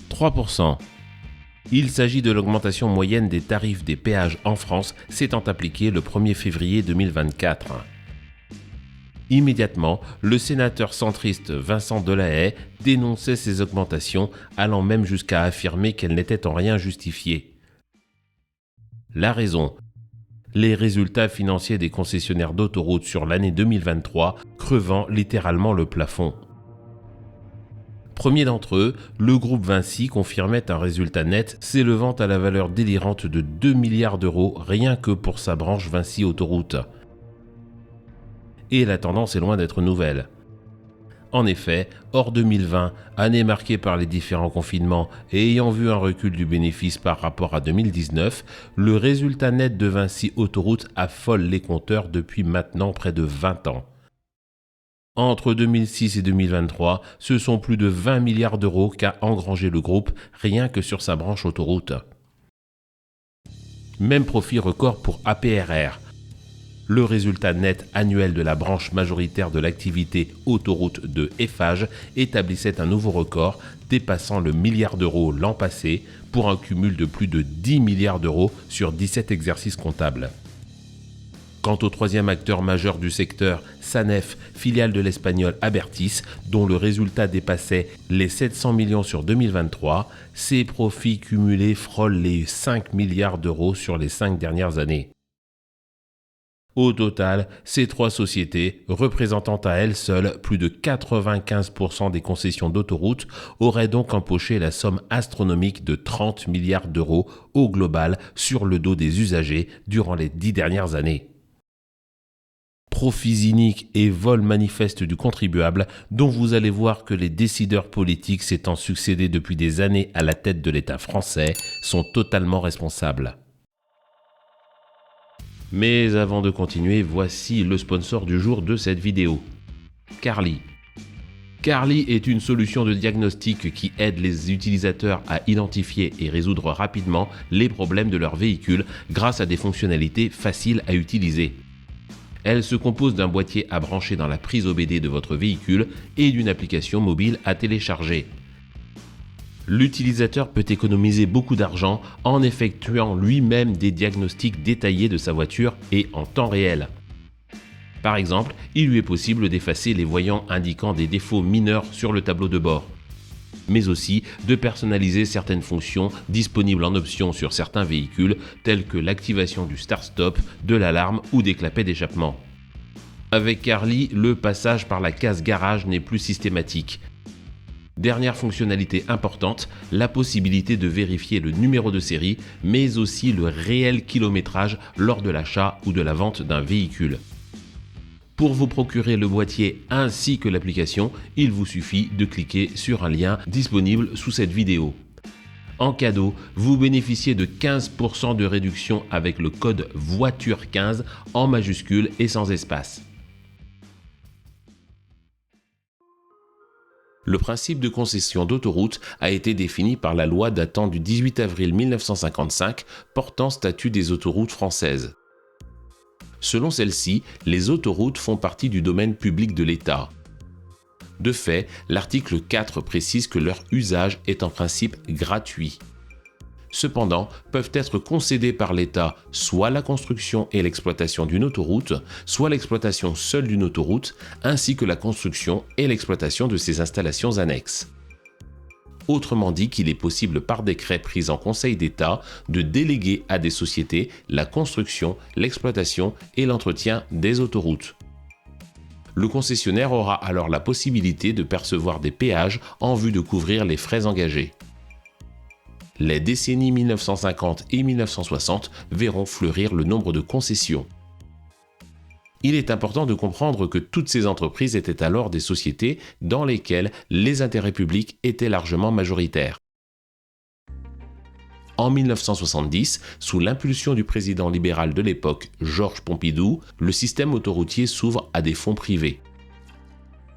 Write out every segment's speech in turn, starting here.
3%. Il s'agit de l'augmentation moyenne des tarifs des péages en France s'étant appliquée le 1er février 2024. Immédiatement, le sénateur centriste Vincent Delahaye dénonçait ces augmentations, allant même jusqu'à affirmer qu'elles n'étaient en rien justifiées. La raison: les résultats financiers des concessionnaires d'autoroutes sur l'année 2023 crevant littéralement le plafond. Premier d'entre eux, le groupe Vinci confirmait un résultat net s'élevant à la valeur délirante de 2 milliards d'euros rien que pour sa branche Vinci Autoroutes. Et la tendance est loin d'être nouvelle. En effet, hors 2020, année marquée par les différents confinements et ayant vu un recul du bénéfice par rapport à 2019, le résultat net de Vinci Autoroutes affole les compteurs depuis maintenant près de 20 ans. Entre 2006 et 2023, ce sont plus de 20 milliards d'euros qu'a engrangé le groupe rien que sur sa branche autoroute. Même profit record pour APRR. Le résultat net annuel de la branche majoritaire de l'activité autoroute de Eiffage établissait un nouveau record dépassant le milliard d'euros l'an passé pour un cumul de plus de 10 milliards d'euros sur 17 exercices comptables. Quant au troisième acteur majeur du secteur, Sanef, filiale de l'espagnol Abertis, dont le résultat dépassait les 700 millions sur 2023, ses profits cumulés frôlent les 5 milliards d'euros sur les 5 dernières années. Au total, ces trois sociétés, représentant à elles seules plus de 95% des concessions d'autoroutes, auraient donc empoché la somme astronomique de 30 milliards d'euros au global sur le dos des usagers durant les 10 dernières années. Profits iniques et vol manifeste du contribuable dont vous allez voir que les décideurs politiques s'étant succédé depuis des années à la tête de l'État français sont totalement responsables. Mais avant de continuer, voici le sponsor du jour de cette vidéo. Carly. Carly est une solution de diagnostic qui aide les utilisateurs à identifier et résoudre rapidement les problèmes de leur véhicule grâce à des fonctionnalités faciles à utiliser. Elle se compose d'un boîtier à brancher dans la prise OBD de votre véhicule et d'une application mobile à télécharger. L'utilisateur peut économiser beaucoup d'argent en effectuant lui-même des diagnostics détaillés de sa voiture et en temps réel. Par exemple, il lui est possible d'effacer les voyants indiquant des défauts mineurs sur le tableau de bord, mais aussi de personnaliser certaines fonctions disponibles en option sur certains véhicules, telles que l'activation du start-stop, de l'alarme ou des clapets d'échappement. Avec Carly, le passage par la case garage n'est plus systématique. Dernière fonctionnalité importante, la possibilité de vérifier le numéro de série, mais aussi le réel kilométrage lors de l'achat ou de la vente d'un véhicule. Pour vous procurer le boîtier ainsi que l'application, il vous suffit de cliquer sur un lien disponible sous cette vidéo. En cadeau, vous bénéficiez de 15% de réduction avec le code VOITURE15 en majuscule et sans espace. Le principe de concession d'autoroute a été défini par la loi datant du 18 avril 1955 portant statut des autoroutes françaises. Selon celle-ci, les autoroutes font partie du domaine public de l'État. De fait, l'article 4 précise que leur usage est en principe gratuit. Cependant, peuvent être concédées par l'État soit la construction et l'exploitation d'une autoroute, soit l'exploitation seule d'une autoroute, ainsi que la construction et l'exploitation de ses installations annexes. Autrement dit qu'il est possible par décret pris en Conseil d'État de déléguer à des sociétés la construction, l'exploitation et l'entretien des autoroutes. Le concessionnaire aura alors la possibilité de percevoir des péages en vue de couvrir les frais engagés. Les décennies 1950 et 1960 verront fleurir le nombre de concessions. Il est important de comprendre que toutes ces entreprises étaient alors des sociétés dans lesquelles les intérêts publics étaient largement majoritaires. En 1970, sous l'impulsion du président libéral de l'époque, Georges Pompidou, le système autoroutier s'ouvre à des fonds privés.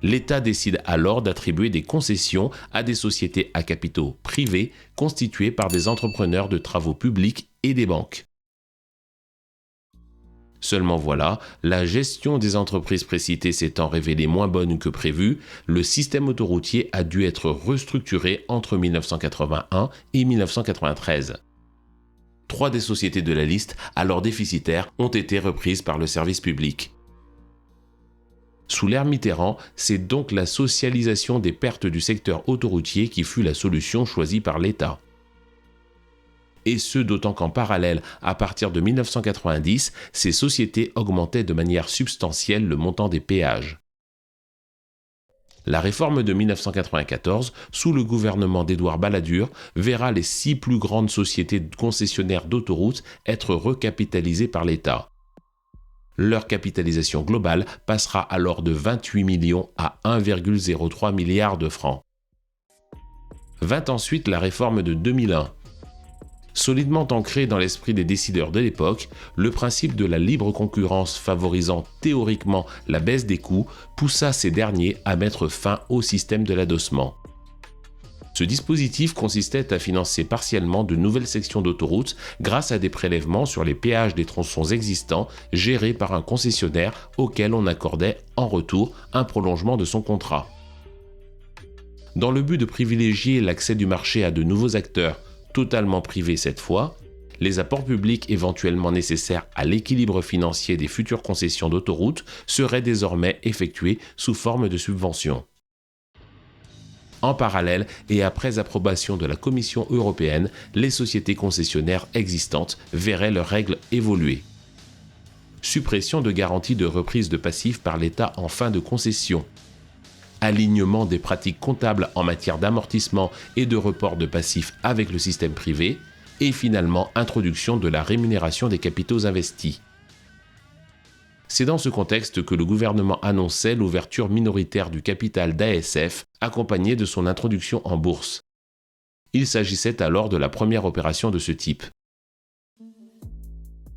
L'État décide alors d'attribuer des concessions à des sociétés à capitaux privés constituées par des entrepreneurs de travaux publics et des banques. Seulement voilà, la gestion des entreprises précitées s'étant révélée moins bonne que prévu, le système autoroutier a dû être restructuré entre 1981 et 1993. 3 des sociétés de la liste, alors déficitaires, ont été reprises par le service public. Sous l'ère Mitterrand, c'est donc la socialisation des pertes du secteur autoroutier qui fut la solution choisie par l'État. Et ce d'autant qu'en parallèle, à partir de 1990, ces sociétés augmentaient de manière substantielle le montant des péages. La réforme de 1994, sous le gouvernement d'Édouard Balladur, verra les 6 plus grandes sociétés concessionnaires d'autoroutes être recapitalisées par l'État. Leur capitalisation globale passera alors de 28 millions à 1,03 milliard de francs. Vint ensuite la réforme de 2001. Solidement ancré dans l'esprit des décideurs de l'époque, le principe de la libre concurrence favorisant théoriquement la baisse des coûts poussa ces derniers à mettre fin au système de l'adossement. Ce dispositif consistait à financer partiellement de nouvelles sections d'autoroutes grâce à des prélèvements sur les péages des tronçons existants gérés par un concessionnaire auquel on accordait en retour un prolongement de son contrat. Dans le but de privilégier l'accès du marché à de nouveaux acteurs, totalement privés cette fois, les apports publics éventuellement nécessaires à l'équilibre financier des futures concessions d'autoroutes seraient désormais effectués sous forme de subventions. En parallèle, et après approbation de la Commission européenne, les sociétés concessionnaires existantes verraient leurs règles évoluer. Suppression de garanties de reprise de passifs par l'État en fin de concession. Alignement des pratiques comptables en matière d'amortissement et de report de passifs avec le système privé, et finalement introduction de la rémunération des capitaux investis. C'est dans ce contexte que le gouvernement annonçait l'ouverture minoritaire du capital d'ASF, accompagnée de son introduction en bourse. Il s'agissait alors de la première opération de ce type.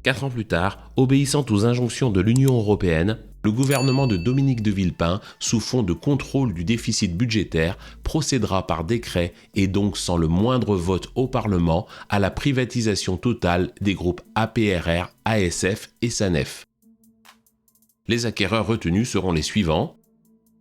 4 ans plus tard, obéissant aux injonctions de l'Union européenne, le gouvernement de Dominique de Villepin, sous fond de contrôle du déficit budgétaire, procédera par décret et donc sans le moindre vote au Parlement à la privatisation totale des groupes APRR, ASF et SANEF. Les acquéreurs retenus seront les suivants: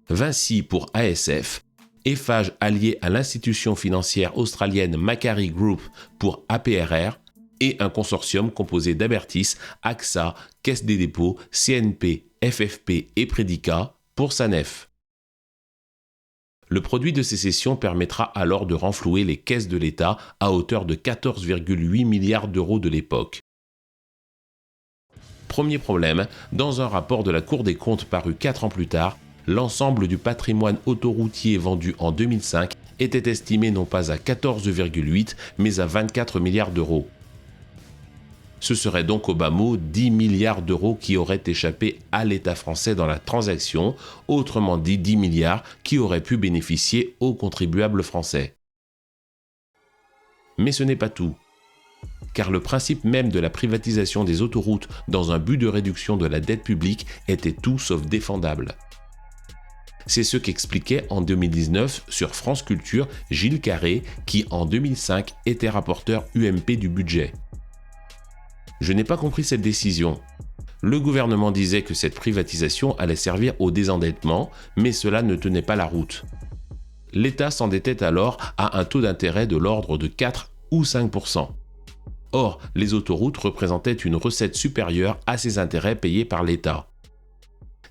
Vinci pour ASF, Eiffage allié à l'institution financière australienne Macquarie Group pour APRR, et un consortium composé d'Abertis, AXA, Caisse des dépôts, CNP, FFP et Predica pour SANEF. Le produit de ces cessions permettra alors de renflouer les caisses de l'État à hauteur de 14,8 milliards d'euros de l'époque. Premier problème, dans un rapport de la Cour des comptes paru 4 ans plus tard, l'ensemble du patrimoine autoroutier vendu en 2005 était estimé non pas à 14,8 mais à 24 milliards d'euros. Ce serait donc au bas mot 10 milliards d'euros qui auraient échappé à l'État français dans la transaction, autrement dit 10 milliards qui auraient pu bénéficier aux contribuables français. Mais ce n'est pas tout. Car le principe même de la privatisation des autoroutes dans un but de réduction de la dette publique était tout sauf défendable. C'est ce qu'expliquait en 2019 sur France Culture Gilles Carré, qui en 2005 était rapporteur UMP du budget. Je n'ai pas compris cette décision. Le gouvernement disait que cette privatisation allait servir au désendettement, mais cela ne tenait pas la route. L'État s'endettait alors à un taux d'intérêt de l'ordre de 4 ou 5%. Or, les autoroutes représentaient une recette supérieure à ces intérêts payés par l'État.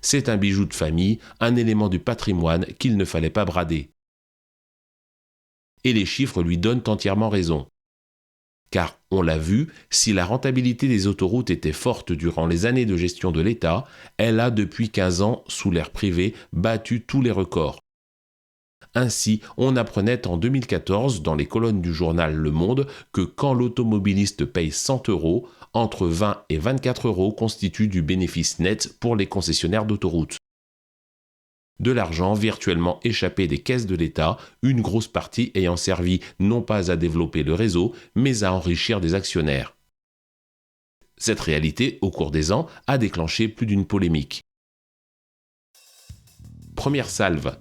C'est un bijou de famille, un élément du patrimoine qu'il ne fallait pas brader. Et les chiffres lui donnent entièrement raison. Car, on l'a vu, si la rentabilité des autoroutes était forte durant les années de gestion de l'État, elle a depuis 15 ans, sous l'ère privée, battu tous les records. Ainsi, on apprenait en 2014 dans les colonnes du journal Le Monde que quand l'automobiliste paye 100 €, entre 20 et 24 € constituent du bénéfice net pour les concessionnaires d'autoroutes. De l'argent virtuellement échappé des caisses de l'État, une grosse partie ayant servi non pas à développer le réseau, mais à enrichir des actionnaires. Cette réalité, au cours des ans, a déclenché plus d'une polémique. Première salve.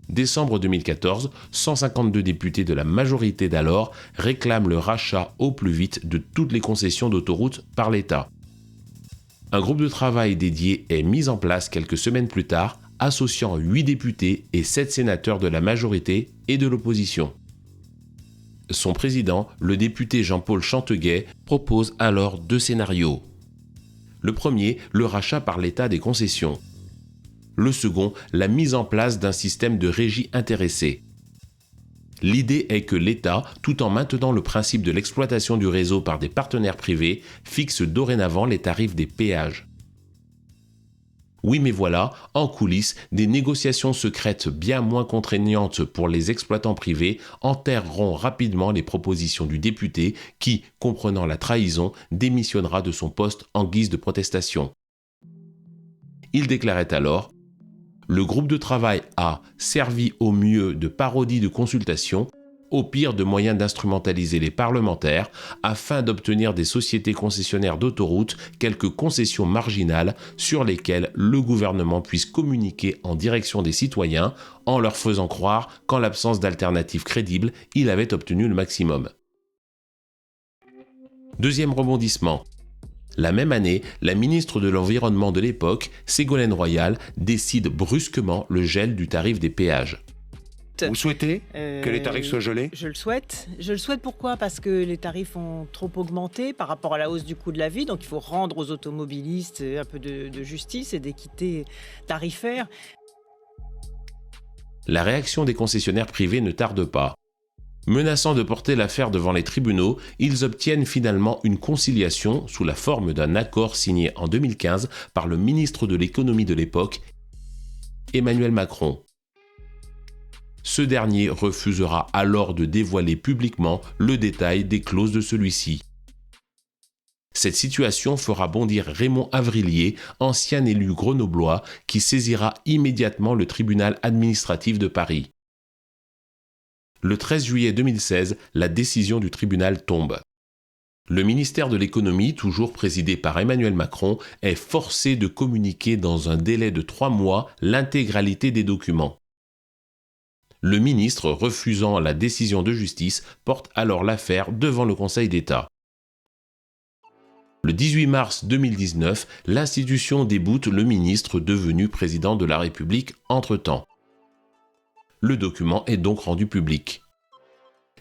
Décembre 2014, 152 députés de la majorité d'alors réclament le rachat au plus vite de toutes les concessions d'autoroutes par l'État. Un groupe de travail dédié est mis en place quelques semaines plus tard, associant 8 députés et 7 sénateurs de la majorité et de l'opposition. Son président, le député Jean-Paul Chanteguet, propose alors 2 scénarios. Le premier, le rachat par l'État des concessions. Le second, la mise en place d'un système de régie intéressée. L'idée est que l'État, tout en maintenant le principe de l'exploitation du réseau par des partenaires privés, fixe dorénavant les tarifs des péages. Oui, mais voilà, en coulisses, des négociations secrètes bien moins contraignantes pour les exploitants privés enterreront rapidement les propositions du député qui, comprenant la trahison, démissionnera de son poste en guise de protestation. Il déclarait alors : « Le groupe de travail a servi au mieux de parodie de consultation, au pire de moyens d'instrumentaliser les parlementaires afin d'obtenir des sociétés concessionnaires d'autoroutes quelques concessions marginales sur lesquelles le gouvernement puisse communiquer en direction des citoyens en leur faisant croire qu'en l'absence d'alternatives crédibles, il avait obtenu le maximum. » Deuxième rebondissement. La même année, la ministre de l'Environnement de l'époque, Ségolène Royal, décide brusquement le gel du tarif des péages. Vous souhaitez que les tarifs soient gelés ? Je le souhaite. Je le souhaite pourquoi ? Parce que les tarifs ont trop augmenté par rapport à la hausse du coût de la vie. Donc il faut rendre aux automobilistes un peu de justice et d'équité tarifaire. La réaction des concessionnaires privés ne tarde pas. Menaçant de porter l'affaire devant les tribunaux, ils obtiennent finalement une conciliation sous la forme d'un accord signé en 2015 par le ministre de l'économie de l'époque, Emmanuel Macron. Ce dernier refusera alors de dévoiler publiquement le détail des clauses de celui-ci. Cette situation fera bondir Raymond Avrillier, ancien élu grenoblois, qui saisira immédiatement le tribunal administratif de Paris. Le 13 juillet 2016, la décision du tribunal tombe. Le ministère de l'économie, toujours présidé par Emmanuel Macron, est forcé de communiquer dans un délai de 3 mois l'intégralité des documents. Le ministre, refusant la décision de justice, porte alors l'affaire devant le Conseil d'État. Le 18 mars 2019, l'institution déboute le ministre devenu président de la République entre-temps. Le document est donc rendu public.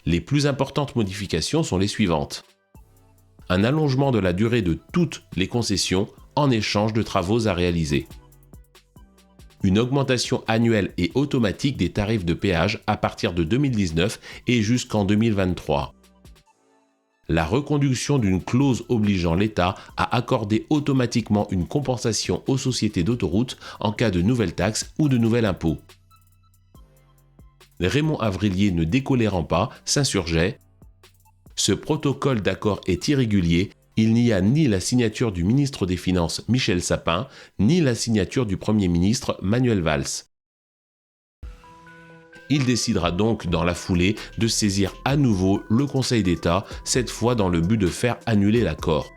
Les plus importantes modifications sont les suivantes. Un allongement de la durée de toutes les concessions en échange de travaux à réaliser. Une augmentation annuelle et automatique des tarifs de péage à partir de 2019 et jusqu'en 2023. La reconduction d'une clause obligeant l'État à accorder automatiquement une compensation aux sociétés d'autoroutes en cas de nouvelles taxes ou de nouvel impôt. Raymond Avrillier, ne décolérant pas, s'insurgeait. Ce protocole d'accord est irrégulier. Il n'y a ni la signature du ministre des Finances Michel Sapin, ni la signature du Premier ministre Manuel Valls. Il décidera donc dans la foulée de saisir à nouveau le Conseil d'État, cette fois dans le but de faire annuler l'accord.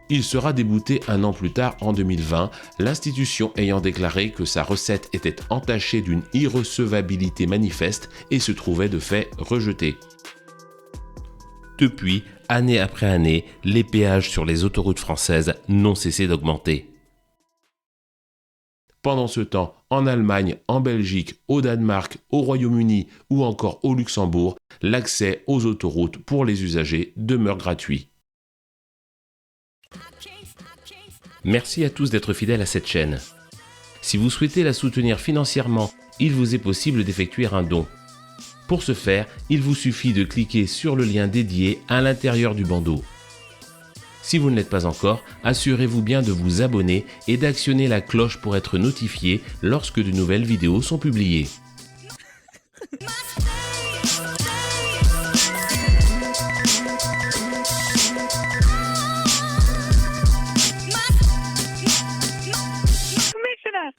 Il sera débouté un an plus tard, en 2020, l'institution ayant déclaré que sa recette était entachée d'une irrecevabilité manifeste et se trouvait de fait rejetée. Depuis, année après année, les péages sur les autoroutes françaises n'ont cessé d'augmenter. Pendant ce temps, en Allemagne, en Belgique, au Danemark, au Royaume-Uni ou encore au Luxembourg, l'accès aux autoroutes pour les usagers demeure gratuit. Merci à tous d'être fidèles à cette chaîne. Si vous souhaitez la soutenir financièrement, il vous est possible d'effectuer un don. Pour ce faire, il vous suffit de cliquer sur le lien dédié à l'intérieur du bandeau. Si vous ne l'êtes pas encore, assurez-vous bien de vous abonner et d'actionner la cloche pour être notifié lorsque de nouvelles vidéos sont publiées. Commissioner!